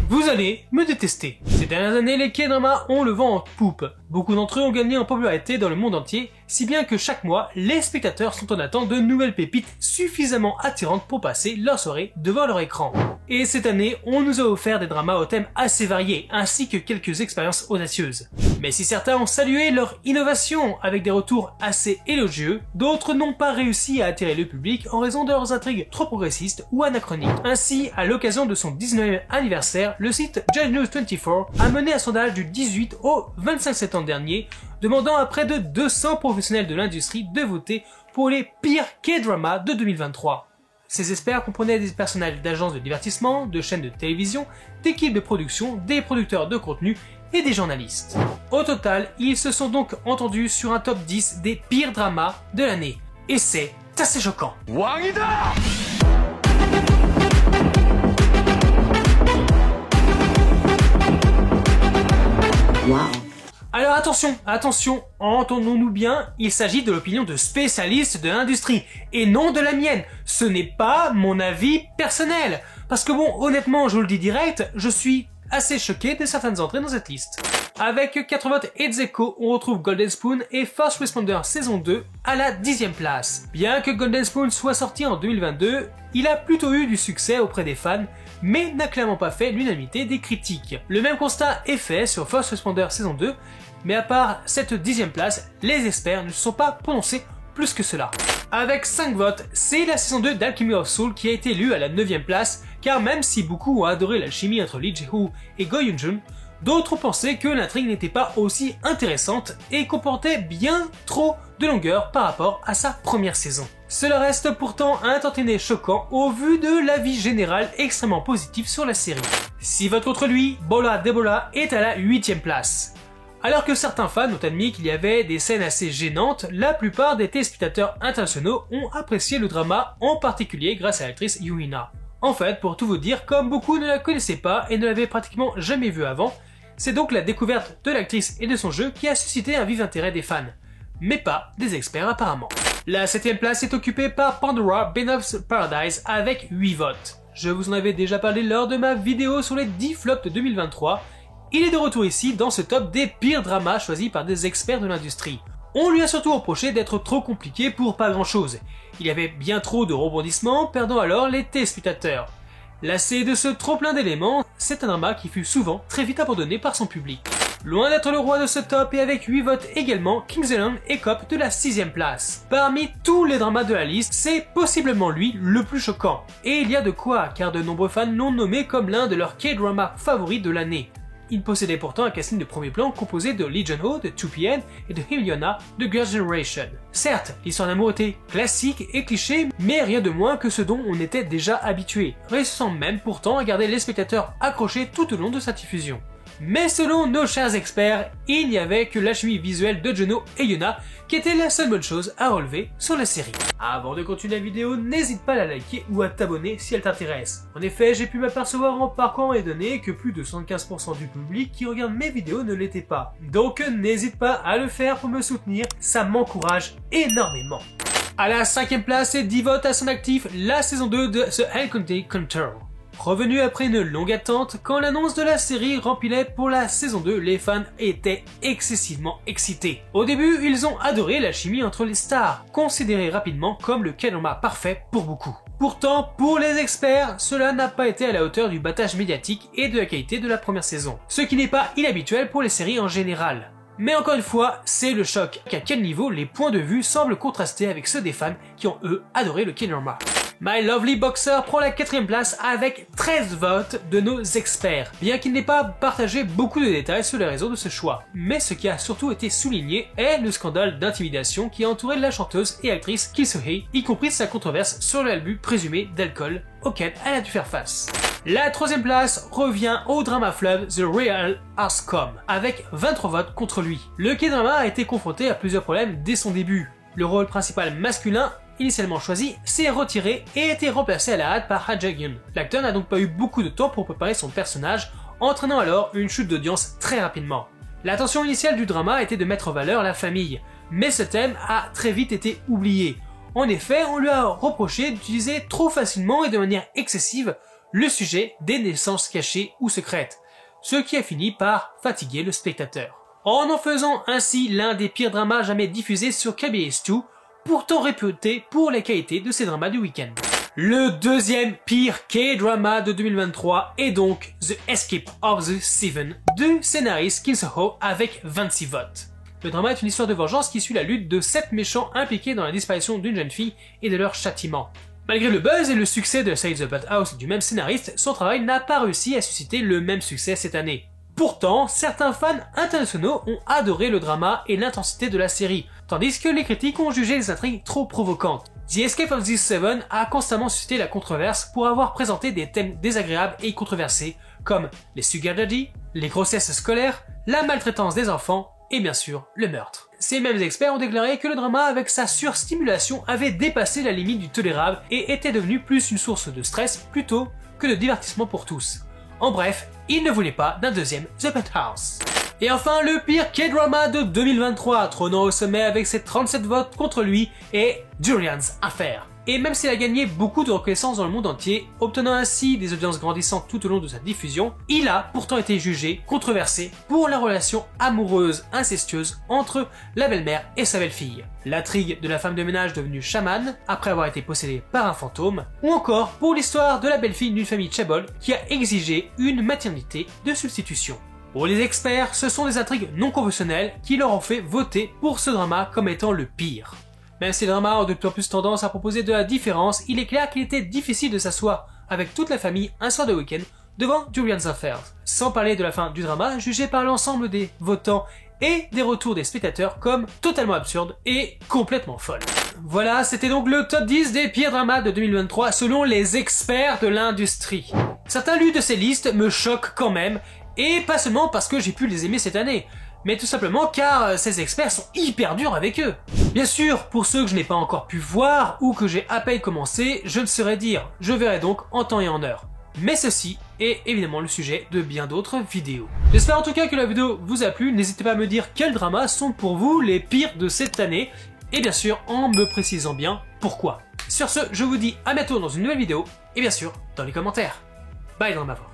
Vous allez me détester. Ces dernières années, les K-dramas ont le vent en poupe. Beaucoup d'entre eux ont gagné en popularité dans le monde entier, si bien que chaque mois, les spectateurs sont en attente de nouvelles pépites suffisamment attirantes pour passer leur soirée devant leur écran. Et cette année, on nous a offert des dramas aux thèmes assez variés, ainsi que quelques expériences audacieuses. Mais si certains ont salué leur innovation avec des retours assez élogieux, d'autres n'ont pas réussi à attirer le public en raison de leurs intrigues trop progressistes ou anachroniques. Ainsi, à l'occasion de son 19e anniversaire, le site Judge News 24 a mené un sondage du 18 au 25 septembre dernier, demandant à près de 200 professionnels de l'industrie de voter pour les pires K-dramas de 2023. Ces experts comprenaient des personnels d'agences de divertissement, de chaînes de télévision, d'équipes de production, des producteurs de contenu et des journalistes. Au total, ils se sont donc entendus sur un top 10 des pires dramas de l'année. Et c'est assez choquant. 왕이다! Wow. Alors attention, entendons-nous bien, il s'agit de l'opinion de spécialistes de l'industrie, et non de la mienne. Ce n'est pas mon avis personnel. Parce que bon, honnêtement, je vous le dis direct, je suis assez choqué de certaines entrées dans cette liste. Avec 4 votes ex aequo, on retrouve Golden Spoon et First Responder saison 2 à la 10e place. Bien que Golden Spoon soit sorti en 2022, il a plutôt eu du succès auprès des fans, mais n'a clairement pas fait l'unanimité des critiques. Le même constat est fait sur First Responder saison 2, mais à part cette 10e place, les experts ne se sont pas prononcés plus que cela. Avec 5 votes, c'est la saison 2 d'Alchemy of Soul qui a été élue à la 9e place, car même si beaucoup ont adoré l'alchimie entre Lee Jae-woo et Go Yoon-jun, d'autres pensaient que l'intrigue n'était pas aussi intéressante et comportait bien trop de longueur par rapport à sa première saison. Cela reste pourtant un tantinet choquant au vu de l'avis général extrêmement positif sur la série. 6 votes contre lui, Bola Debola est à la 8e place. Alors que certains fans ont admis qu'il y avait des scènes assez gênantes, la plupart des téléspectateurs internationaux ont apprécié le drama, en particulier grâce à l'actrice Yuina. En fait, pour tout vous dire, comme beaucoup ne la connaissaient pas et ne l'avaient pratiquement jamais vue avant, c'est donc la découverte de l'actrice et de son jeu qui a suscité un vif intérêt des fans, mais pas des experts apparemment. La 7e place est occupée par Pandora Bane of Paradise avec 8 votes. Je vous en avais déjà parlé lors de ma vidéo sur les 10 flops de 2023, il est de retour ici dans ce top des pires dramas choisis par des experts de l'industrie. On lui a surtout reproché d'être trop compliqué pour pas grand chose. Il y avait bien trop de rebondissements, perdant alors les téléspectateurs. Lassé de ce trop plein d'éléments, c'est un drama qui fut souvent très vite abandonné par son public. Loin d'être le roi de ce top et avec 8 votes également, King's Island écope de la 6e place. Parmi tous les dramas de la liste, c'est possiblement lui le plus choquant. Et il y a de quoi, car de nombreux fans l'ont nommé comme l'un de leurs K-dramas favoris de l'année. Il possédait pourtant un casting de premier plan composé de Lee Jun-ho de 2PM et de Him Yona de Girls' Generation. Certes, l'histoire d'amour était classique et cliché, mais rien de moins que ce dont on était déjà habitué, réussissant même pourtant à garder les spectateurs accrochés tout au long de sa diffusion. Mais selon nos chers experts, il n'y avait que l'alchimie visuelle de Jun-ho et Yuna qui était la seule bonne chose à relever sur la série. Avant de continuer la vidéo, n'hésite pas à la liker ou à t'abonner si elle t'intéresse. En effet, j'ai pu m'apercevoir en parcourant les données que plus de 75% du public qui regarde mes vidéos ne l'était pas. Donc n'hésite pas à le faire pour me soutenir, ça m'encourage énormément. À la 5e place et 10 votes à son actif, la saison 2 de The Hellcounty Control. Revenu après une longue attente, quand l'annonce de la série rempilait pour la saison 2, les fans étaient excessivement excités. Au début, ils ont adoré la chimie entre les stars, considérée rapidement comme le K-drama parfait pour beaucoup. Pourtant, pour les experts, cela n'a pas été à la hauteur du battage médiatique et de la qualité de la première saison, ce qui n'est pas inhabituel pour les séries en général. Mais encore une fois, c'est le choc, qu'à quel niveau les points de vue semblent contraster avec ceux des fans qui ont eux adoré le K-drama. My Lovely Boxer prend la 4e place avec 13 votes de nos experts, bien qu'il n'ait pas partagé beaucoup de détails sur les raisons de ce choix. Mais ce qui a surtout été souligné est le scandale d'intimidation qui a entouré la chanteuse et actrice Kim So-hee, y compris sa controverse sur l'abus présumé d'alcool auquel elle a dû faire face. La 3e place revient au drama fleuve The Real Arscom, avec 23 votes contre lui. Le K-drama a été confronté à plusieurs problèmes dès son début. Le rôle principal masculin, initialement choisi, s'est retiré et a été remplacé à la hâte par Ha Jae-gyun. L'acteur n'a donc pas eu beaucoup de temps pour préparer son personnage, entraînant alors une chute d'audience très rapidement. L'attention initiale du drama était de mettre en valeur la famille, mais ce thème a très vite été oublié. En effet, on lui a reproché d'utiliser trop facilement et de manière excessive le sujet des naissances cachées ou secrètes, ce qui a fini par fatiguer le spectateur. En faisant ainsi l'un des pires dramas jamais diffusés sur KBS 2, pourtant réputé pour la qualité de ses dramas du week-end. Le deuxième pire K-drama de 2023 est donc The Escape of the Seven du scénariste Kim So-ho avec 26 votes. Le drama est une histoire de vengeance qui suit la lutte de 7 méchants impliqués dans la disparition d'une jeune fille et de leur châtiment. Malgré le buzz et le succès de Say the Bad House du même scénariste, son travail n'a pas réussi à susciter le même succès cette année. Pourtant, certains fans internationaux ont adoré le drama et l'intensité de la série, tandis que les critiques ont jugé les intrigues trop provocantes. The Escape of the Seven a constamment suscité la controverse pour avoir présenté des thèmes désagréables et controversés comme les sugar daddy, les grossesses scolaires, la maltraitance des enfants et bien sûr le meurtre. Ces mêmes experts ont déclaré que le drama avec sa surstimulation avait dépassé la limite du tolérable et était devenu plus une source de stress plutôt que de divertissement pour tous. En bref, ils ne voulaient pas d'un deuxième The Penthouse. Et enfin, le pire K-drama de 2023, trônant au sommet avec ses 37 votes contre lui, est Julian's Affair. Et même s'il a gagné beaucoup de reconnaissance dans le monde entier, obtenant ainsi des audiences grandissantes tout au long de sa diffusion, il a pourtant été jugé, controversé, pour la relation amoureuse incestueuse entre la belle-mère et sa belle-fille, l'intrigue de la femme de ménage devenue chamane après avoir été possédée par un fantôme, ou encore pour l'histoire de la belle-fille d'une famille Chaebol qui a exigé une maternité de substitution. Pour les experts, ce sont des intrigues non conventionnelles qui leur ont fait voter pour ce drama comme étant le pire. Même si le drama a de plus en plus tendance à proposer de la différence, il est clair qu'il était difficile de s'asseoir avec toute la famille un soir de week-end devant Julian's Affair. Sans parler de la fin du drama, jugée par l'ensemble des votants et des retours des spectateurs comme totalement absurde et complètement folle. Voilà, c'était donc le top 10 des pires dramas de 2023 selon les experts de l'industrie. Certains lus de ces listes me choquent quand même, et pas seulement parce que j'ai pu les aimer cette année, mais tout simplement car ces experts sont hyper durs avec eux. Bien sûr, pour ceux que je n'ai pas encore pu voir ou que j'ai à peine commencé, je ne saurais dire, je verrai donc en temps et en heure. Mais ceci est évidemment le sujet de bien d'autres vidéos. J'espère en tout cas que la vidéo vous a plu, n'hésitez pas à me dire quels dramas sont pour vous les pires de cette année, et bien sûr en me précisant bien pourquoi. Sur ce, je vous dis à bientôt dans une nouvelle vidéo, et bien sûr dans les commentaires. Bye Dramavore.